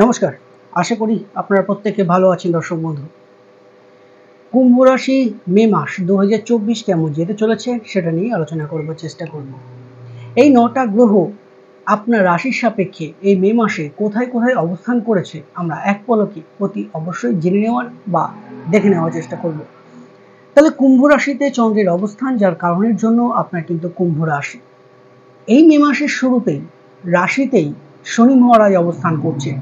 নমস্কার, আশা করি আপনারা প্রত্যেকে ভালো আছেন। দর্শক বন্ধু, কুম্ভ রাশি মে মাস 2024 কেমন যেতে চলেছে সেটা নিয়ে আলোচনা করব, চেষ্টা করব। এই 9টা গ্রহ আপনার রাশির সাপেক্ষে এই মে মাসে কোথায় কোথায় অবস্থান করেছে আমরা এক পলকে অতি অবশ্যই জেনে নেওয়ার বা দেখে নেওয়ার চেষ্টা করব। তাহলে কুম্ভ রাশিতে চন্দ্রের অবস্থান, যার কারণের জন্য আপনার কিন্তু কুম্ভ রাশি। এই মে মাসের শুরুতেই রাশিতেই শনি মহারাজ অবস্থান করছে।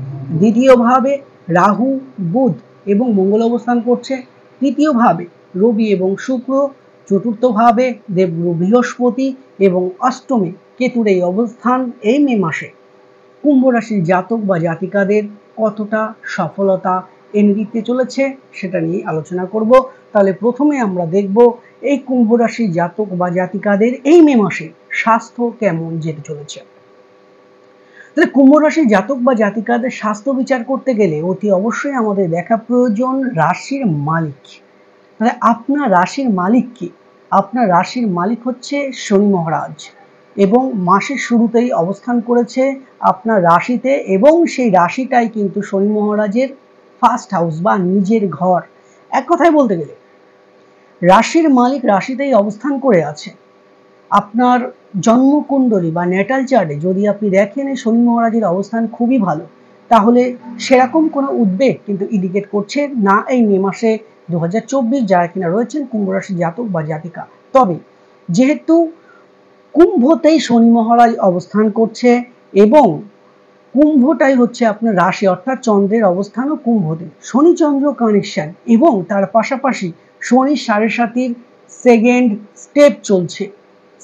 দ্বিতীয়ভাবে রাহু, বুধ এবং মঙ্গল অবস্থান করছে। তৃতীয়ভাবে রবি এবং শুক্র। চতুর্থভাবে দেবগুরু বৃহস্পতি এবং অষ্টমে কেতুর এই অবস্থান এই মে মাসে কুম্ভ রাশির জাতক বা জাতিকাদের কতটা সফলতা এনে দিতে চলেছে সেটা নিয়ে আলোচনা করব। তাহলে প্রথমে আমরা দেখব এই কুম্ভ রাশির জাতক বা জাতিকাদের এই মে মাসে স্বাস্থ্য কেমন যেতে চলেছে। তাহলে কুম্ভ রাশির জাতক বা জাতিকাদের স্বাস্থ্য বিচার করতে গেলে অতি অবশ্যই আমাদের দেখা প্রয়োজন রাশির মালিক। তাহলে আপনার রাশির মালিক কি? আপনার রাশির মালিক হচ্ছে শনি মহারাজ এবং মাসের শুরুতেই অবস্থান করেছে আপনার রাশিতে, এবং সেই রাশিটাই কিন্তু শনি মহারাজের ফার্স্ট হাউস বা নিজের ঘর। এক কথায় বলতে গেলে রাশির মালিক রাশিতেই অবস্থান করে আছে। আপনার জন্মকুণ্ডলী বা ন্যাটাল চার্টে যদি আপনি দেখেন এই শনি মহারাজের অবস্থান খুবই ভালো, তাহলে সেরকম কোনো উদ্বেগ কিন্তু ইন্ডিকেট করছে না এই মে মাসে 2024 যারা কিনা রয়েছেন কুম্ভ রাশির জাতক বা জাতিকা। তবে যেহেতু কুম্ভতেই শনি মহারাজ অবস্থান করছে এবং কুম্ভটাই হচ্ছে আপনার রাশি, অর্থাৎ চন্দ্রের অবস্থানও কুম্ভতে, শনি চন্দ্র কানেকশন, এবং তার পাশাপাশি শনি 7.5 সেকেন্ড স্টেপ চলছে,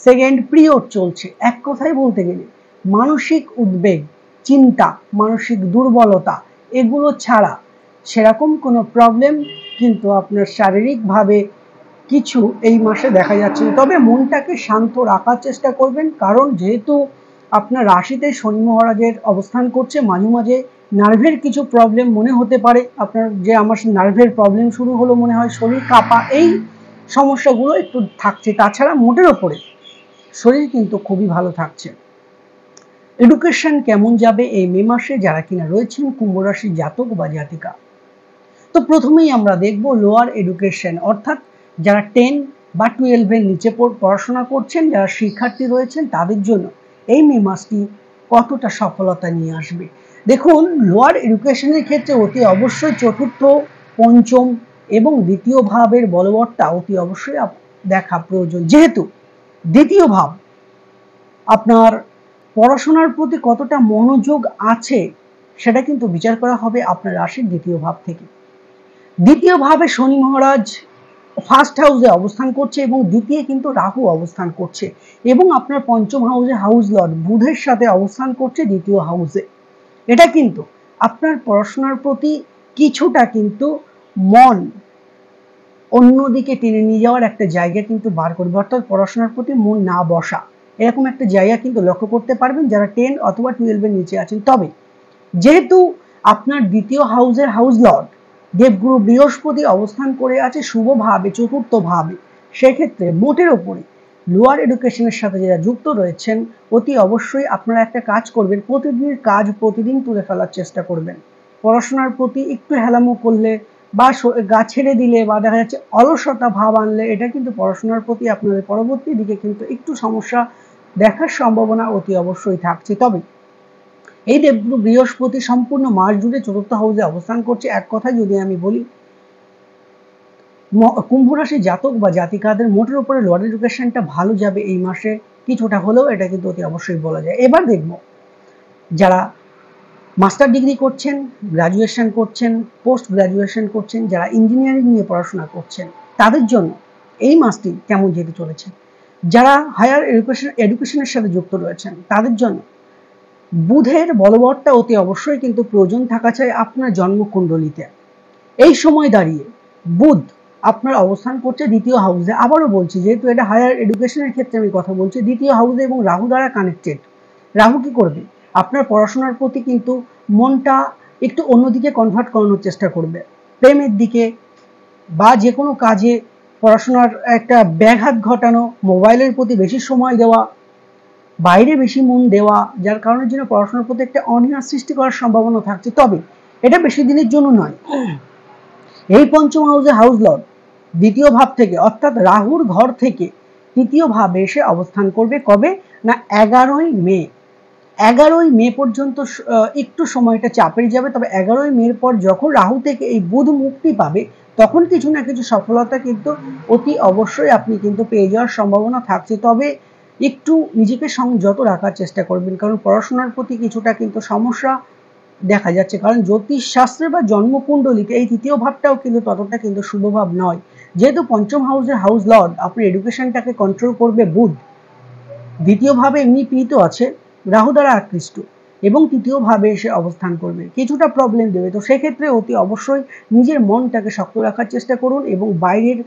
সেকেন্ড পিরিয়ড চলছে। এক কথায় বলতে গেলে মানসিক উদ্বেগ, চিন্তা, মানসিক দুর্বলতা এগুলো ছাড়া সেরকম কোনো প্রবলেম কিন্তু আপনার শারীরিকভাবে কিছু এই মাসে দেখা যাচ্ছে। তবে মনটাকে শান্ত রাখার চেষ্টা করবেন, কারণ যেহেতু আপনার রাশিতে শনি মহারাজের অবস্থান করছে, মাঝে মাঝে নার্ভের কিছু প্রবলেম মনে হতে পারে আপনার, যে আমার নার্ভের প্রবলেম শুরু হলো, মনে হয় শরীর কাঁপা, এই সমস্যাগুলো একটু থাকছে। তাছাড়া মোটের ওপরে শরীর কিন্তু খুবই ভালো থাকছে। এডুকেশন কেমন যাবে এই মে মাসে যারা কিনা রয়েছেন কুম্ভ রাশির জাতক বা জাতিকা? তো প্রথমেই আমরা দেখব লোয়ার এডুকেশন, অর্থাৎ যারা 10 বা 12-এর নিচে পড়াশোনা করছেন, যারা শিক্ষার্থী রয়েছেন তাদের জন্য এই মে মাসটি কতটা সফলতা নিয়ে আসবে। দেখুন, লোয়ার এডুকেশনের ক্ষেত্রে অতি অবশ্যই চতুর্থ, পঞ্চম এবং দ্বিতীয় ভাবের বলবৎটা অতি অবশ্যই দেখা প্রয়োজন। যেহেতু দ্বিতীয় ভাব আপনার পড়াশোনার প্রতি কতটা মনোযোগ আছে সেটা কিন্তু বিচার করা হবে আপনার রাশির দ্বিতীয় ভাব থেকে। দ্বিতীয় ভাবে শনি মহারাজ ফার্স্ট হাউসে অবস্থান করছে এবং দ্বিতীয় কিন্তু রাহু অবস্থান করছে, এবং আপনার পঞ্চম হাউসে হাউস লর্ড বুধের সাথে অবস্থান করছে দ্বিতীয় হাউসে। এটা কিন্তু আপনার পড়াশোনার প্রতি কিছুটা কিন্তু মন অন্যদিকে টেনে নিয়ে যাওয়ার একটা জায়গা কিন্তু বার করবে, অর্থাৎ পড়াশোনার প্রতি মন না বসা, এরকম একটা জায়গা কিন্তু লক্ষ্য করতে পারবেন যারা 10 অথবা 12-এর নিচে আছেন। তবে যেহেতু আপনার দ্বিতীয় হাউসের হাউস লর্ড দেবগুরু বৃহস্পতি অবস্থান করে আছে শুভভাবে, চতুর্থ ভাবে, সেক্ষেত্রে মোটের ওপরে লোয়ার এডুকেশনের সাথে যারা যুক্ত রয়েছেন অতি অবশ্যই আপনারা একটা কাজ করবেন, প্রতিদিনের কাজ প্রতিদিন তুলে ফেলার চেষ্টা করবেন। পড়াশোনার প্রতি একটু হেলামো করলে বা গা ছেড়ে দিলে বা দেখা যাচ্ছে অলসতা ভাব আনলে এটা কিন্তু পড়াশোনার প্রতি আপনাদের পরবর্তী দিকে কিন্তু একটু সমস্যা দেখার সম্ভাবনা অতি অবশ্যই থাকছে। তবে এই দেবগুরু বৃহস্পতি সম্পূর্ণ মাস জুড়ে চতুর্থ হাউসে অবস্থান করছে। এক কথায় যদি আমি বলি, কুম্ভ রাশির জাতক বা জাতিকাদের মোটের উপরে লোয়ার এডুকেশনটা ভালো যাবে এই মাসে, কিছুটা হলেও এটা কিন্তু অতি অবশ্যই বলা যায়। এবার দেখব যারা মাস্টার ডিগ্রি করছেন, গ্রাজুয়েশন করছেন, পোস্ট গ্রাজুয়েশন করছেন, যারা ইঞ্জিনিয়ারিং নিয়ে পড়াশোনা করছেন তাদের জন্য এই মাসটি কেমন যেতে চলেছে। যারা হায়ার এডুকেশনের সাথে যুক্ত রয়েছেন তাদের জন্য বুধের বলবৎটা অতি অবশ্যই কিন্তু প্রয়োজন থাকা চাই আপনার জন্মকুণ্ডলিতে। এই সময় দাঁড়িয়ে বুধ আপনার অবস্থান করছে দ্বিতীয় হাউসে। আবারও বলছি, যেহেতু এটা হায়ার এডুকেশনের ক্ষেত্রে আমি কথা বলছি, দ্বিতীয় হাউসে এবং রাহু দ্বারা কানেক্টেড। রাহু কি করবে? আপনার পড়াশোনার প্রতি কিন্তু মনটা একটু অন্যদিকে কনভার্ট করানোর চেষ্টা করবে, প্রেমের দিকে বা যে কোনো কাজে পড়াশোনার একটা ব্যাঘাত ঘটানো, মোবাইলের প্রতি বেশি সময় দেওয়া, বাইরে বেশি মন দেওয়া, যার কারণে যেন পড়াশোনার প্রতি একটা অনীহা সৃষ্টি করার সম্ভাবনা থাকছে। তবে এটা বেশি দিনের জন্য নয়। এই পঞ্চম হাউসে হাউস লর্ড দ্বিতীয় ভাব থেকে অর্থাৎ রাহুর ঘর থেকে তৃতীয় ভাবে এসে অবস্থান করবে। কবে না 11ই মে। 11ই মে পর্যন্ত একটু সময়টা চাপের যাবে, তবে 11ই মের পর যখন রাহু থেকে এই বুধ মুক্তি পাবে তখন কিছু না কিছু সফলতা কিন্তু অতি অবশ্যই আপনি কিন্তু পেয়ে যাওয়ার সম্ভাবনা থাকছে। তবে একটু নিজেকে সংযত রাখার চেষ্টা করবেন, কারণ পড়াশোনার প্রতি কিছুটা কিন্তু সমস্যা দেখা যাচ্ছে, কারণ জ্যোতিষ শাস্ত্রে বা জন্মকুণ্ডলিতে এই তৃতীয় ভাবটাও কিন্তু ততটা কিন্তু শুভ ভাব নয়। যেহেতু পঞ্চম হাউসের হাউস লর্ড আপনার এডুকেশনটাকে কন্ট্রোল করবে বুধ, দ্বিতীয় ভাবে এমনি পীড়িত আছে, রাহু দ্বারা আকৃষ্ট, এবং তৃতীয় ভাবে এসে অবস্থান করবে, কিছুটা প্রবলেম দেবে। তো সেক্ষেত্রে অতি অবশ্যই নিজের মনটাকে শক্ত রাখার চেষ্টা করুন এবং বাইরের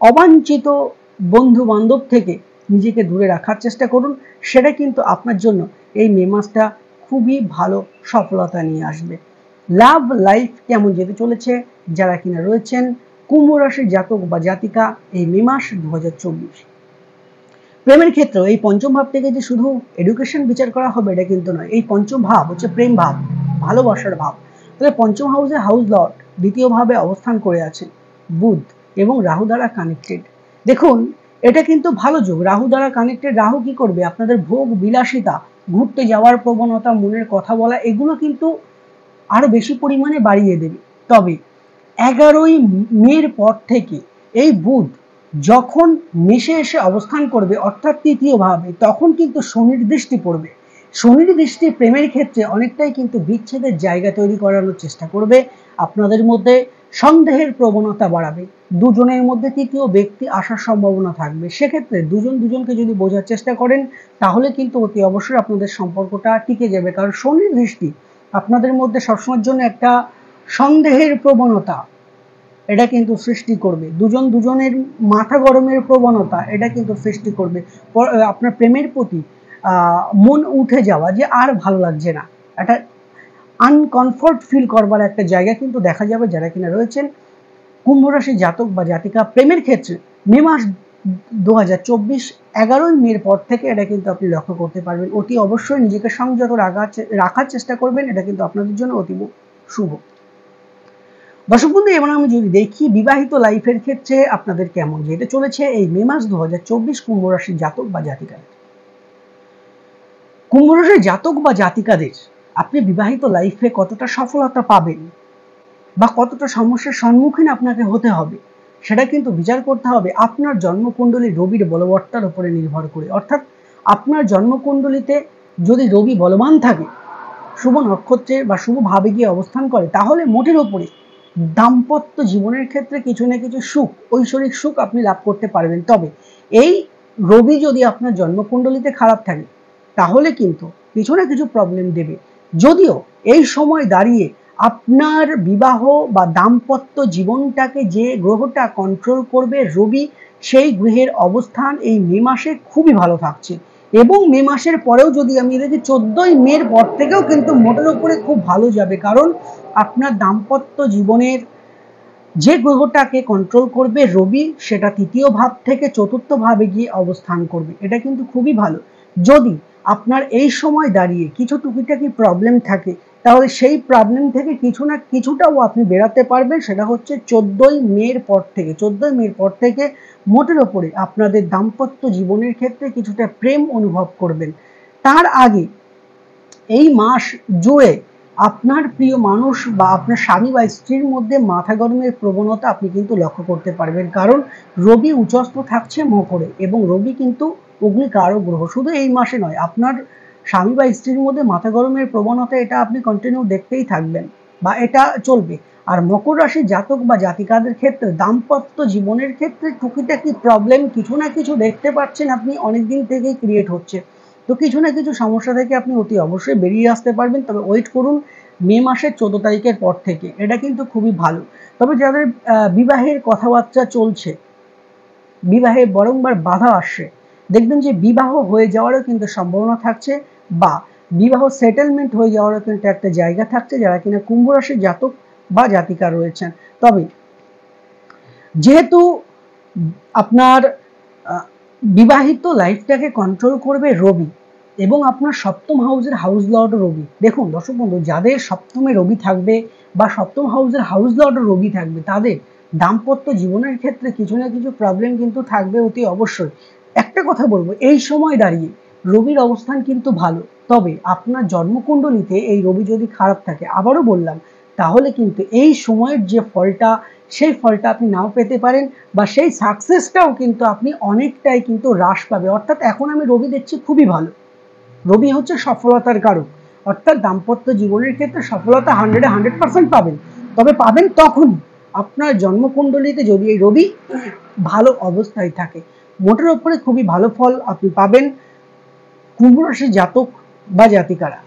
অবাঞ্ছিত বন্ধু বান্ধব থেকে নিজেকে দূরে রাখার চেষ্টা করুন। সেটা কিন্তু আপনার জন্য এই মে মাসটা খুবই ভালো সফলতা নিয়ে আসবে। লাভ লাইফ কেমন যেতে চলেছে যারা কিনা রয়েছেন কুম্ভ রাশির জাতক বা জাতিকা এই মে মাস 2024, প্রেমের ক্ষেত্রেও এই পঞ্চম ভাব থেকে যে শুধু এডুকেশন বিচার করা হবে এটা কিন্তু নয়। এই পঞ্চম ভাব হচ্ছে প্রেম ভাব, ভালোবাসার ভাব। তাহলে পঞ্চম হাউসে হাউস লর্ড দ্বিতীয় ভাবে অবস্থান করে আছে বুধ এবং রাহু দ্বারা কানেক্টেড। দেখুন এটা কিন্তু ভালো যোগ, রাহু দ্বারা কানেক্টেড। রাহু কি করবে, আপনাদের ভোগ বিলাসিতা, ঘুরতে যাওয়ার প্রবণতা, মনের কথা বলা, এগুলো কিন্তু আরো বেশি পরিমাণে বাড়িয়ে দেবে। তবে 11ই মের পর থেকে এই বুধ যখন মেষে এসে অবস্থান করবে অর্থাৎ তৃতীয় ভাবে, তখন কিন্তু শনির দৃষ্টি পড়বে। শনির দৃষ্টি প্রেমের ক্ষেত্রে অনেকটাই কিন্তু বিচ্ছেদের জায়গা তৈরি করানোর চেষ্টা করবে, আপনাদের মধ্যে সন্দেহের প্রবণতা বাড়াবে, দুজনের মধ্যে তৃতীয় ব্যক্তি আসার সম্ভাবনা থাকবে। সেক্ষেত্রে দুজন দুজনকে যদি বোঝার চেষ্টা করেন তাহলে কিন্তু অতি অবশ্যই আপনাদের সম্পর্কটা টিকে যাবে, কারণ শনির দৃষ্টি আপনাদের মধ্যে সবসময়ের জন্য একটা সন্দেহের প্রবণতা এটা কিন্তু সৃষ্টি করবে, দুজন দুজনের মাথা গরমের প্রবণতা এটা কিন্তু সৃষ্টি করবে, আপনার প্রেমের প্রতি মন উঠে যাওয়া, যে আর ভালো লাগছে না, একটা আনকমফর্ট ফিল করবার একটা জায়গা কিন্তু দেখা যাবে যারা কিনা রয়েছেন কুম্ভ রাশি জাতক বা জাতিকা। প্রেমের ক্ষেত্রে মে মাস 2024 11ই মের পর থেকে এটা কিন্তু আপনি লক্ষ্য করতে পারবেন। অতি অবশ্যই নিজেকে সংযত রাখার চেষ্টা করবেন, এটা কিন্তু আপনাদের জন্য অতীব শুভ। দর্শক বন্ধু, এবার আমি যদি দেখি বিবাহিত লাইফের ক্ষেত্রে আপনাদের কেমন যেতে চলেছে এই মে মাস 2024 কুম্ভ রাশির জাতক বা জাতিকাদের। কুম্ভ রাশির জাতক বা জাতিকাদের আপনি বিবাহিত লাইফে কতটা সফলতা পাবেন বা কতটা সমস্যার সম্মুখীন আপনাকে হতে হবে সেটা কিন্তু বিচার করতে হবে আপনার জন্মকুণ্ডলী রবির বলবত্তার উপরে নির্ভর করে। অর্থাৎ আপনার জন্মকুণ্ডলিতে যদি রবি বলবান থাকে, শুভ নক্ষত্রে বা শুভ ভাবে গিয়ে অবস্থান করে, তাহলে মোটের ওপরে দাম্পত্য জীবনের ক্ষেত্রে কিছু না কিছু সুখ, ঐশ্বরিক সুখ আপনি লাভ করতে পারবেন। তবে এই রবি যদি আপনার জন্মকুণ্ডলিতে খারাপ থাকে তাহলে কিন্তু কিছু না কিছু প্রবলেম দেবে। যদিও এই সময় দাঁড়িয়ে আপনার বিবাহ বা দাম্পত্য জীবনটাকে যে গ্রহটা কন্ট্রোল করবে রবি, সেই গ্রহের অবস্থান এই মে মাসে খুবই ভালো থাকছে, এবং মে মাসের পরেও যদি আমি দেখি 14ই মের পর থেকেও কিন্তু মোটের উপরে খুব ভালো যাবে, কারণ আপনার দাম্পত্য জীবনের যে গ্রহটাকে কন্ট্রোল করবে রবি, সেটা তৃতীয় ভাব থেকে চতুর্থ ভাবে গিয়ে অবস্থান করবে, এটা কিন্তু খুবই ভালো। যদি আপনার এই সময় দাঁড়িয়ে কিছু টুকিটাকি প্রবলেম থাকে তাহলে সেই প্রবলেম থেকে কিছু না কিছুটাও আপনি বেরাতে পারবেন, সেটা হচ্ছে 14ই মের পর থেকে। 14ই মের পর থেকে মোটের ওপরে আপনাদের দাম্পত্য জীবনের ক্ষেত্রে কিছুটা প্রেম অনুভব করবেন। তার আগে এই মাস জুড়ে আপনার প্রিয় মানুষ বা আপনার স্বামী বা স্ত্রীর মধ্যে মাথা গরমের প্রবণতা আপনি কিন্তু লক্ষ্য করতে পারবেন, কারণ রবি উচ্চস্থ থাকছে মকরে এবং রবি কিন্তু অগ্নিকারক গ্রহ। শুধু এই মাসে নয়, আপনার স্বামী বা স্ত্রীর মধ্যে মাথা গরমের প্রবণতা এটা আপনি কন্টিনিউ দেখতেই থাকবেন বা এটা চলবে। আর মকর রাশির জাতক বা জাতিকাদের ক্ষেত্রে দাম্পত্য জীবনের ক্ষেত্রে টুকিটাকি প্রবলেম কিছু না কিছু দেখতে পাচ্ছেন আপনি, অনেকদিন থেকেই ক্রিয়েট হচ্ছে। তো কিছু না কিছু সমস্যা থেকে আপনি অতি অবশ্যই বেরিয়ে আসতে পারবেন, তবে ওয়েট করুন মে মাসের 14 তারিখের পর থেকে, এটা কিন্তু খুবই ভালো। তবে যাদের বিবাহের কথাবার্তা চলছে, বিবাহে বারংবার বাধা আসছে, দেখবেন যে বিবাহ হয়ে যাওয়ারও কিন্তু সম্ভাবনা থাকছে বা বিবাহ সেটেলমেন্ট হয়ে যাওয়ারও কিন্তু একটা জায়গা থাকছে যারা কিনা কুম্ভ রাশির জাতক বা জাতিকা রয়েছেন। তবে যেহেতু আপনার বিবাহিত লাইফটাকে কন্ট্রোল করবে রবি, এবং আপনার সপ্তম হাউসের হাউস লর্ড রবি। দেখুন দর্শক বন্ধু, যাদের সপ্তমে রবি থাকবে বা সপ্তম হাউসের হাউস লর্ড রবি থাকবে, তাদের দাম্পত্য জীবনের ক্ষেত্রে কিছু না কিছু প্রবলেম কিন্তু থাকবে অতি অবশ্যই। একটা কথা বলবো, এই সময় দাঁড়িয়ে রবির অবস্থান কিন্তু ভালো, তবে আপনার জন্মকুণ্ডলিতে এই রবি যদি খারাপ থাকে, আবারও বললাম, তাহলে কিন্তু এই সময়ের যে ফলটা, সেই ফলটা আপনি নাও পেতে পারেন, বা সেই সাকসেসটাও কিন্তু আপনি অনেকটাই কিন্তু হ্রাস পাবে। অর্থাৎ এখন আমি রবি দেখছি খুবই ভালো। রবি হচ্ছে সফলতার কারক, অর্থাৎ দাম্পত্য জীবনের ক্ষেত্রে সফলতা 100% পাবেন। তবে পাবেন তখনই আপনার জন্মকুণ্ডলিতে যদি এই রবি ভালো অবস্থায় থাকে। মোটের উপরে খুবই ভালো ফল আপনি পাবেন কুম্ভ রাশির জাতক বা জাতিকারা।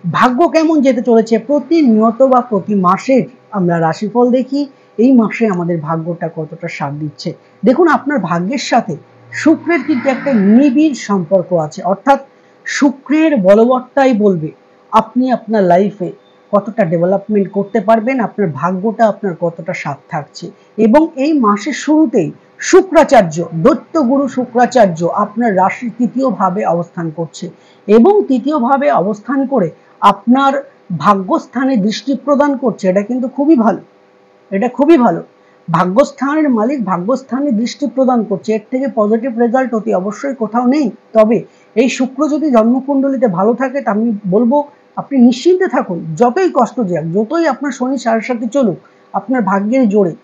ভাগ্য কেমন যেতে চলেছে? প্রতিনিয়ত বা প্রতি মাসের আমরা রাশিফল দেখি, এই মাসে আমাদের ভাগ্যটা কতটা সাথ দিচ্ছে। দেখুন, আপনার ভাগ্যের সাথে শুক্রের কিন্তু একটা নিবিড় সম্পর্ক আছে, অর্থাৎ শুক্রের বলবত্তাই বলবে আপনি আপনার লাইফে কতটা ডেভেলপমেন্ট করতে পারবেন, আপনার ভাগ্যটা আপনার কতটা সাথ থাকছে। এবং এই মাসের শুরুতেই শুক্রাচার্য, দৈত্যগুরু শুক্রাচার্য আপনার রাশির তৃতীয় ভাবে অবস্থান করছে, এবং তৃতীয় ভাবে অবস্থান করে আপনার ভাগ্যস্থানে দৃষ্টি প্রদান করছে। এটা কিন্তু খুবই ভালো, এটা খুবই ভালো। ভাগ্যস্থানের মালিক ভাগ্যস্থানে দৃষ্টি প্রদান করছে, এর থেকে পজিটিভ রেজাল্ট অতি অবশ্যই কোথাও নেই। তবে এই শুক্র যদি জন্মকুণ্ডলিতে ভালো থাকে, তা আমি বলবো আপনি নিশ্চিন্তে থাকুন। যতই কষ্ট যাক, যতই আপনার শনি সাড়ে সাথে চলুক, আপনার ভাগ্যের জোরে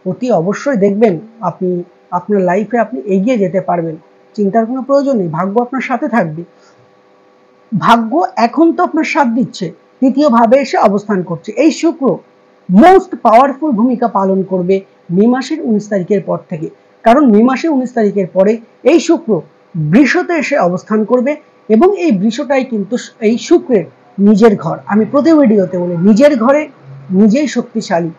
অতি অবশ্যই দেখবেন আপনি আপনার লাইফে আপনি এগিয়ে যেতে পারবেন। চিন্তার কোনো প্রয়োজন নেই, ভাগ্য আপনার সাথে থাকবে। ভাগ্য এখন তো আপনার সাথ দিচ্ছে, তৃতীয় ভাবে এসে অবস্থান করছে। এই শুক্র মোস্ট পাওয়ারফুল ভূমিকা পালন করবে মে মাসের 19 তারিখের পর থেকে, কারণ মে মাসের 19 তারিখের পরে এই শুক্র বৃষতে এসে অবস্থান করবে, এবং এই বৃষটাই কিন্তু এই শুক্রের নিজের ঘর। আমি প্রতি ভিডিওতে বলি, নিজের ঘরে নিজেই শক্তিশালী।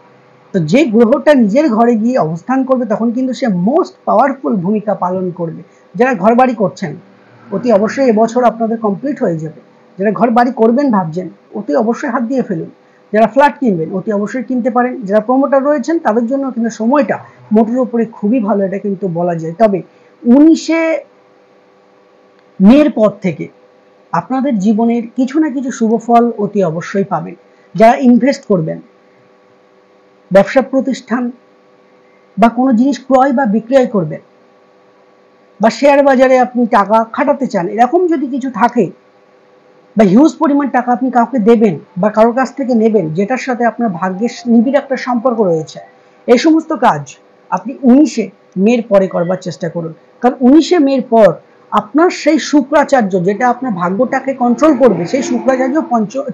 তো যে গ্রহটা নিজের ঘরে গিয়ে অবস্থান করবে, তখন কিন্তু সে মোস্ট পাওয়ারফুল ভূমিকা পালন করবে। যারা ঘর বাড়ি করছেন, অতি অবশ্যই এবছর আপনাদের কমপ্লিট হয়ে যাবে। যারা ঘর বাড়ি করবেন ভাবছেন, অতি অবশ্যই হাত দিয়ে ফেলুন। যারা ফ্ল্যাট কিনবেন, অতি অবশ্যই কিনতে পারেন। যারা প্রমোটার রয়েছেন, তাদের জন্য কিন্তু সময়টা মোটের উপরে খুবই ভালো, এটা কিন্তু বলা যায়। তবে 19শে মের পর থেকে আপনাদের জীবনের কিছু না কিছু শুভ ফল অতি অবশ্যই পাবেন। যারা ইনভেস্ট করবেন, ব্যবসা প্রতিষ্ঠান বা কোনো জিনিস ক্রয় বা বিক্রয় করবেন, বা শেয়ার বাজারে আপনি টাকা খাটাতে চান, এরকম যদি কিছু থাকে, বা হিউজ পরিমাণ টাকা আপনি কাউকে দেবেন বা কারোর কাছ থেকে নেবেন, যেটার সাথে আপনার ভাগ্যের নিবিড় একটা সম্পর্ক রয়েছে, এই সমস্ত কাজ আপনি 19শে মের পরে করবার চেষ্টা করুন। কারণ 19শে মের পর আপনার সেই শুক্রাচার্য, যেটা আপনার ভাগ্যটাকে কন্ট্রোল করবে, সেই শুক্রাচার্য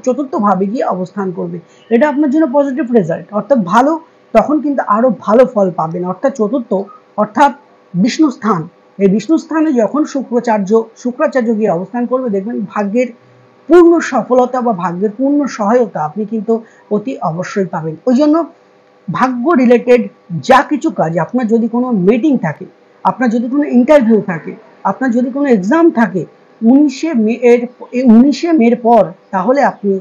চতুর্থ ভাবে গিয়ে অবস্থান করবে। এটা আপনার জন্য পজিটিভ রেজাল্ট, অর্থাৎ ভালো। তখন কিন্তু আরো ভালো ফল পাবেন। অর্থাৎ চতুর্থ, অর্থাৎ বিষ্ণু স্থান, এই বিষ্ণু স্থানে যখন শুক্রাচার্য গিয়ে অবস্থান করবে, দেখবেন ভাগ্যের পূর্ণ সফলতা বা ভাগ্যের পূর্ণ সহায়তা আপনি কিন্তু অতি অবশ্যই পাবেন। ওই জন্য ভাগ্য রিলেটেড যা কিছু কাজ, আপনার যদি কোনো মিটিং থাকে, আপনার যদি কোনো ইন্টারভিউ থাকে, আপনার যদি কোনো এক্সাম থাকে 19শে মের পর, তাহলে আপনি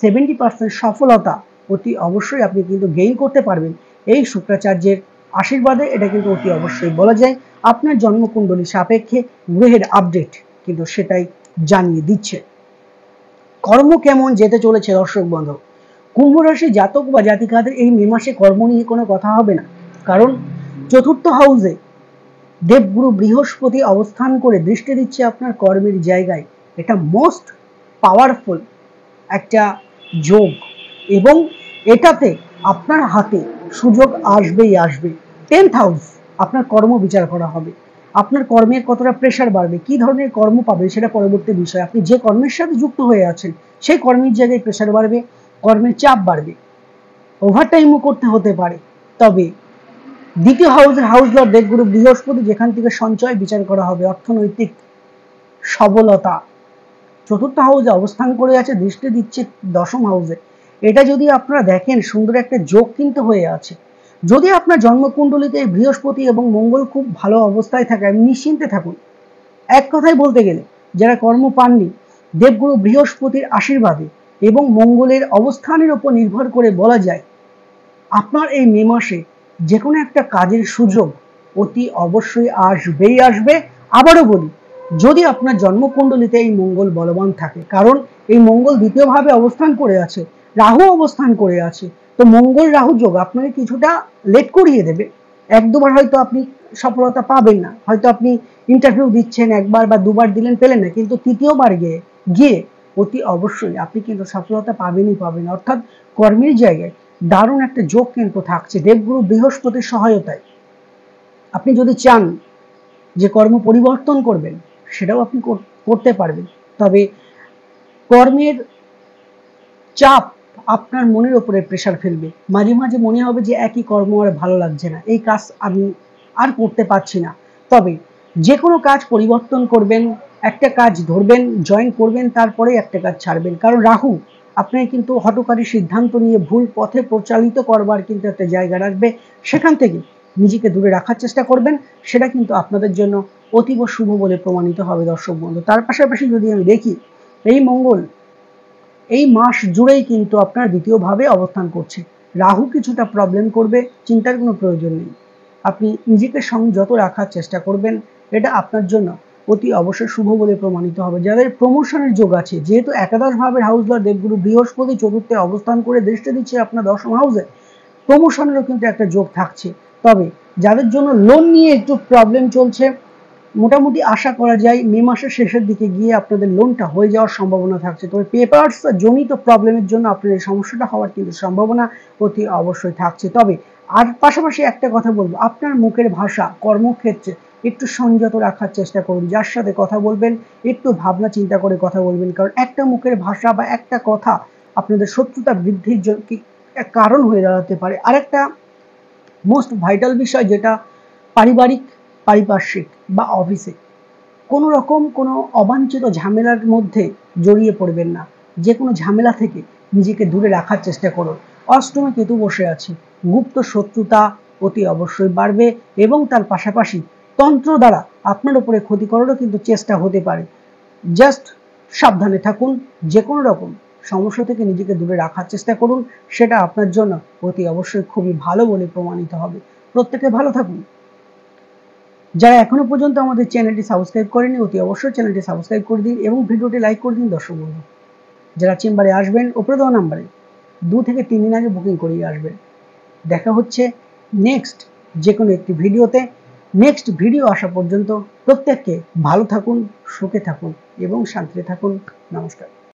70% সফলতা অতি অবশ্যই আপনি কিন্তু গেইন করতে পারবেন এই শুক্রাচার্যের আশীর্বাদে। এটা কিন্তু অতি অবশ্যই বলা যায়। আপনার জন্মকুণ্ডলী সাপেক্ষে গ্রহের আপডেট কিন্তু সেটাই জানিয়ে দিচ্ছে। কর্ম কেমন যেতে চলেছে দর্শক বন্ধু? কুম্ভ রাশি জাতক বা জাতিকাদের এই মে মাসে কর্ম নিয়ে কোনো কথা হবে না, কারণ চতুর্থ হাউসে দেবগুরু বৃহস্পতি অবস্থান করে দৃষ্টি দিচ্ছে আপনার কর্মের জায়গায়। এটা মোস্ট পাওয়ারফুল একটা যোগ, এবং এটাতে আপনার হাতে সুযোগ আসবেই আসবে। 10th হাউস আপনার কর্ম বিচার করা হবে, আপনার কর্মের কতটা প্রেশার বাড়বে, কি ধরনের কর্ম পাবে সেটা পরবর্তী বিষয়। আপনি যে কর্মের সাথে যুক্ত হয়ে আছেন, সেই কর্মের জায়গায় প্রেশার বাড়বে, কর্মের চাপ বাড়বে, ওভারটাইমও করতে হতে পারে। তবে দ্বিতীয় হাউসের হাউস লর্ড দেবগুরু বৃহস্পতি, যেখান থেকে সঞ্চয় বিচার করা হবে, অর্থনৈতিক সবলতা, চতুর্থ হাউসে অবস্থান করে আছে, দৃষ্টি দিচ্ছে দশম হাউসে। এটা যদি আপনারা দেখেন, সুন্দর একটা যোগ কিন্তু হয়ে আছে। যদি আপনার জন্মকুণ্ডলিতে বৃহস্পতি এবং মঙ্গল খুব ভালো অবস্থায় থাকে, আপনি নিশ্চিন্তে থাকুন। এক কথায় বলতে গেলে, যারা কর্ম পাননি, দেবগুরু বৃহস্পতির আশীর্বাদে এবং মঙ্গলের অবস্থানের উপর নির্ভর করে বলা যায় আপনার এই মে মাসে যে কোনো একটা কাজের সুযোগ অতি অবশ্যই আসবেই আসবে। আবারও বলি, যদি আপনার জন্মকুণ্ডলিতে এই মঙ্গল বলবান থাকে, কারণ এই মঙ্গল দ্বিতীয় ভাবে অবস্থান করে আছে, রাহু অবস্থান করে আছে, তো মঙ্গল রাহু যোগ আপনাকে কিছুটা লেট করিয়ে দেবে। এক দুবার হয়তো আপনি সফলতা পাবেন না, হয়তো আপনি ইন্টারভিউ দিচ্ছেন, একবার বা দুবার দিলেন পেলেন না, কিন্তু তৃতীয়বার গিয়ে অতি অবশ্যই আপনি কিন্তু সফলতা পাবেনই পাবেন। অর্থাৎ কর্মের জায়গায় দারুণ একটা যোগ কিন্তু থাকছে দেবগুরু বৃহস্পতির সহায়তায়। আপনি যদি চান যে কর্ম পরিবর্তন করবেন, সেটাও আপনি করতে পারবেন। তবে কর্মের চাপ আপনার মনের উপরে প্রেশার ফেলবে, মাঝে মাঝে মনে হবে যে একই কর্ম আর ভালো লাগছে না, এই কাজ আমি আর করতে পারছি না। তবে যে কোনো কাজ পরিবর্তন করবেন, একটা কাজ ধরবেন, জয়েন করবেন, তারপরে একটা কাজ ছাড়বেন। কারণ রাহু আপনাকে কিন্তু হঠকারী সিদ্ধান্ত নিয়ে ভুল পথে প্রচালিত করবার কিন্তু একটা জায়গা রাখবে, সেখান থেকে নিজেকে দূরে রাখার চেষ্টা করবেন। সেটা কিন্তু আপনাদের জন্য অতীব শুভ বলে প্রমাণিত হবে দর্শক বন্ধু। তার পাশাপাশি যদি আমি দেখি, এই মঙ্গল এই মাস জুড়েই কিন্তু আপনার দ্বিতীয়ভাবে অবস্থান করছে। রাহু কিছুটা প্রবলেম করবে, চিন্তার কোনো প্রয়োজন নেই। আপনি নিজেকে সংযত রাখার চেষ্টা করবেন, এটা আপনার জন্য অতি অবশ্যই শুভ বলে প্রমাণিত হবে। যাদের প্রমোশনের যোগ আছে, যেহেতু একাদশ ভাবের হাউস লর্ড দেবগুরু বৃহস্পতি চতুর্থে অবস্থান করে দৃষ্টি দিচ্ছে আপনার দশম হাউসে, প্রমোশনেরও কিন্তু একটা যোগ থাকছে। তবে যাদের জন্য লোন নিয়ে একটু প্রবলেম চলছে, মোটামুটি আশা করা যায় মে মাসের শেষের দিকে গিয়ে আপনাদের লোনটা হয়ে যাওয়ার সম্ভাবনা থাকছে। তবে পেপারস জনিত প্রবলেমের জন্য আপনাদের সমস্যাটা হওয়ার কিন্তু সম্ভাবনা অতি অবশ্যই থাকছে। তবে আর পাশাপাশি একটা কথা বলবো, আপনার মুখের ভাষা কর্মক্ষেত্রে একটু সংযত রাখার চেষ্টা করুন। যার সাথে কথা বলবেন একটু ভাবনা চিন্তা করে কথা বলবেন, কারণ একটা মুখের ভাষা বা একটা কথা আপনাদের শত্রুতা বৃদ্ধির কারণ হয়ে দাঁড়াতে পারে। আরেকটা মোস্ট ভাইটাল বিষয়, যেটা পারিবারিক, পারিপার্শ্বিক বা অফিসে কোনো রকম কোনো অবাঞ্ছিত ঝামেলার মধ্যে জড়িয়ে পড়বেন না। যে কোনো ঝামেলা থেকে নিজেকে দূরে রাখার চেষ্টা করুন। অষ্টমে কেতু বসে আছে, গুপ্ত শত্রুতা অতি অবশ্যই বাড়বে, এবং তার পাশাপাশি তন্ত্র দ্বারা আপনার উপরে ক্ষতি করারও কিন্তু চেষ্টা হতে পারে। জাস্ট সাবধানে থাকুন, যে কোনো রকম সমস্যা থেকে নিজেকে দূরে রাখার চেষ্টা করুন, সেটা আপনার জন্য অতি অবশ্যই খুবই ভালো বলে প্রমাণিত হবে। প্রত্যেকে ভালো থাকুন। যারা এখনো পর্যন্ত আমাদের চ্যানেলটি সাবস্ক্রাইব করেনি, অতি অবশ্যই চ্যানেলটি সাবস্ক্রাইব করে দিন এবং ভিডিওটি লাইক করে দিন দর্শক বন্ধু। যারা চেম্বারে আসবেন, উপরে দেওয়া নাম্বারে 2 থেকে 3 দিন আগে বুকিং করিয়ে আসবেন। দেখা হচ্ছে নেক্সট যে কোনো একটি ভিডিওতে। নেক্সট ভিডিও আসা পর্যন্ত প্রত্যেককে ভালো থাকুন, সুখে থাকুন এবং শান্তিতে থাকুন। নমস্কার।